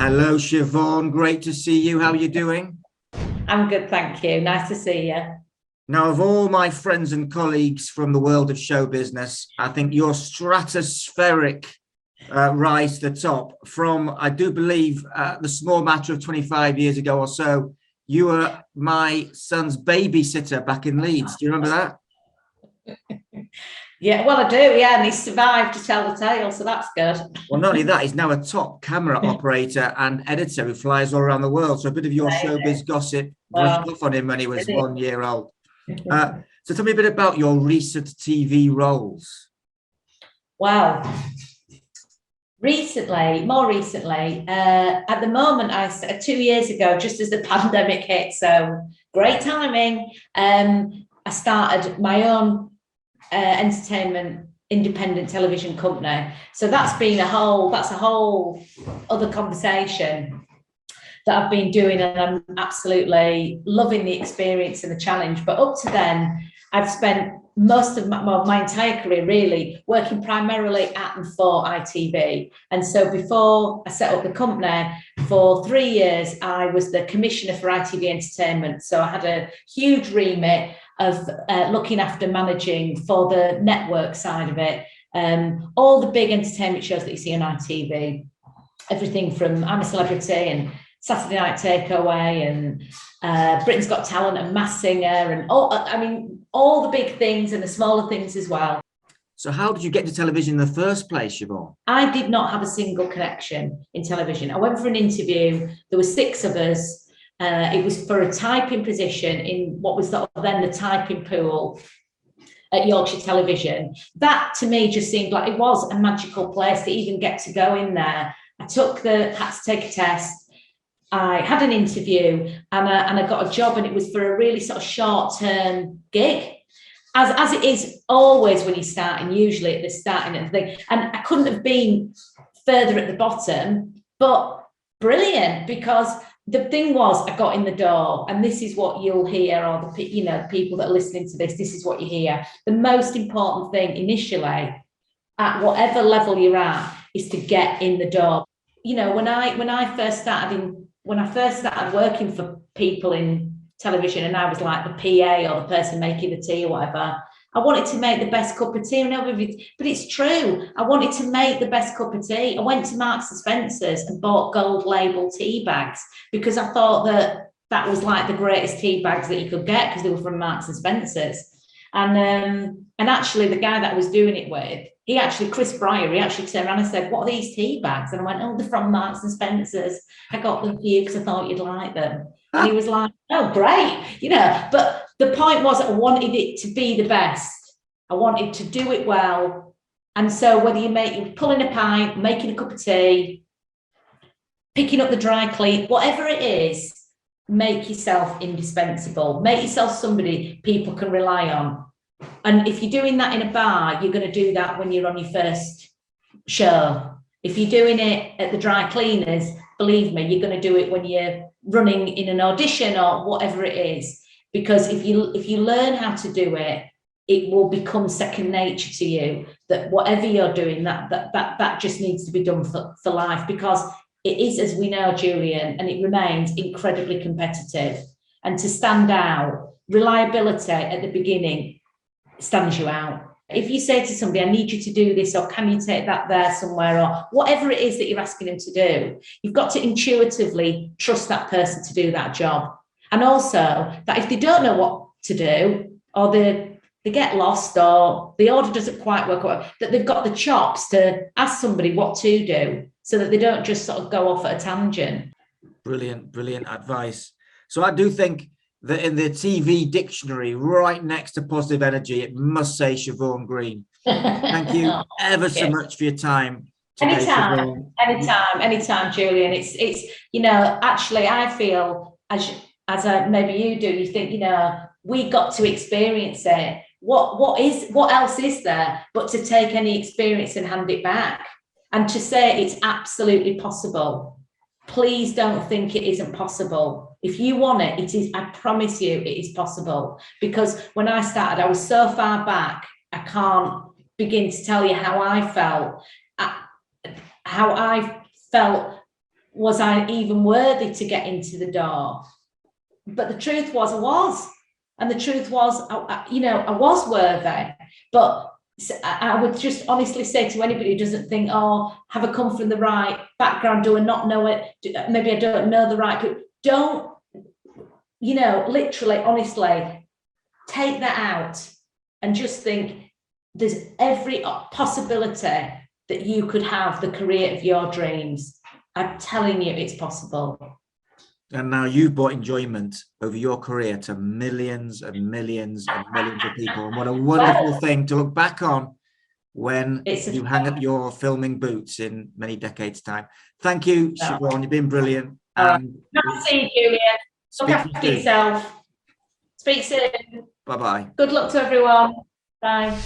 Hello, Siobhan. Great to see you. How are you doing? I'm good, thank you. Nice to see you. Now, of all my friends and colleagues from the world of show business, I think your stratospheric rise to the top from, I do believe, the small matter of 25 years ago or so, you were my son's babysitter back in Leeds. Do you remember that? Yeah, well, I do, yeah, and he survived to tell the tale, so that's good. Well, not only that, he's now a top camera operator and editor who flies all around the world. So a bit of your showbiz gossip brushed off on him when he was 1 year old. So tell me a bit about your recent TV roles. Well, more recently, at the moment, 2 years ago, just as the pandemic hit, so great timing, I started my own entertainment independent television company. So that's a whole other conversation that I've been doing, and I'm absolutely loving the experience and the challenge. But up to then, I've spent most of my entire career really working primarily at and for ITV. And so before I set up the company, for 3 years, I was the commissioner for ITV Entertainment. So I had a huge remit of looking after managing for the network side of it, all the big entertainment shows that you see on ITV, everything from I'm a Celebrity and Saturday Night Takeaway and Britain's Got Talent and Masked Singer and all the big things and the smaller things as well. So how did you get to television in the first place, Siobhan? I did not have a single connection in television. I went for an interview. There were 6 of us. It was for a typing position in what was then the typing pool at Yorkshire Television. That to me just seemed like it was a magical place to even get to go in there. I had to take a test. I had an interview and I got a job, and it was for a really sort of short-term gig, as it is always when you're starting, usually at the starting of the thing. And I couldn't have been further at the bottom, but brilliant, because the thing was, I got in the door, and this is what you'll hear, or the people that are listening to this is what you hear. The most important thing initially, at whatever level you're at, is to get in the door. You know, when I first started working for people in television, and I was like the PA or the person making the tea or whatever, I wanted to make the best cup of tea. But it's true. I wanted to make the best cup of tea. I went to Marks and Spencer's and bought gold label tea bags because I thought that was like the greatest tea bags that you could get, because they were from Marks and Spencer's. And actually the guy that I was doing it with, Chris Breyer, he actually turned around and said, "What are these tea bags?" And I went, "Oh, they're from Marks and Spencer's. I got them for you because I thought you'd like them." And he was like, "Oh, great." But the point was, I wanted it to be the best. I wanted to do it well. And so whether you're pulling a pint, making a cup of tea, picking up the dry clean, whatever it is, make yourself indispensable. Make yourself somebody people can rely on. And if you're doing that in a bar, you're going to do that when you're on your first show. If you're doing it at the dry cleaners, believe me, you're going to do it when you're running in an audition or whatever it is. Because if you learn how to do it, it will become second nature to you, that whatever you're doing, that just needs to be done for life, because it is, as we know, Julian, and it remains incredibly competitive. And to stand out, reliability at the beginning stands you out. If you say to somebody, "I need you to do this," or "Can you take that there somewhere," or whatever it is that you're asking them to do, you've got to intuitively trust that person to do that job. And also that if they don't know what to do, or they get lost, or the order doesn't quite work out, that they've got the chops to ask somebody what to do, so that they don't just sort of go off at a tangent. Brilliant advice. So I do think that in the TV dictionary, right next to positive energy, it must say Siobhan Greene. Thank you ever so much for your time today, Siobhan. Anytime, Julian. It's actually, I feel as maybe you do, you think, we got to experience it. What else is there but to take any experience and hand it back, and to say it's absolutely possible. Please don't think it isn't possible. If you want it, it is, I promise you, it is possible. Because when I started, I was so far back, I can't begin to tell you how I felt was I even worthy to get into the door? But the truth was I was. And the truth was, I was worthy. But I would just honestly say to anybody who doesn't think, oh, have I come from the right background? Do I not know it? Maybe I don't know the right people. Don't, literally, honestly, take that out and just think there's every possibility that you could have the career of your dreams. I'm telling you, it's possible. And now you've brought enjoyment over your career to millions and millions and millions of people. And what a wonderful thing to look back on when you hang up your filming boots in many decades' time. Thank you, Siobhan. You've been brilliant. Nice to see you, Julia. Look after yourself. Speak soon. Bye-bye. Good luck to everyone. Bye.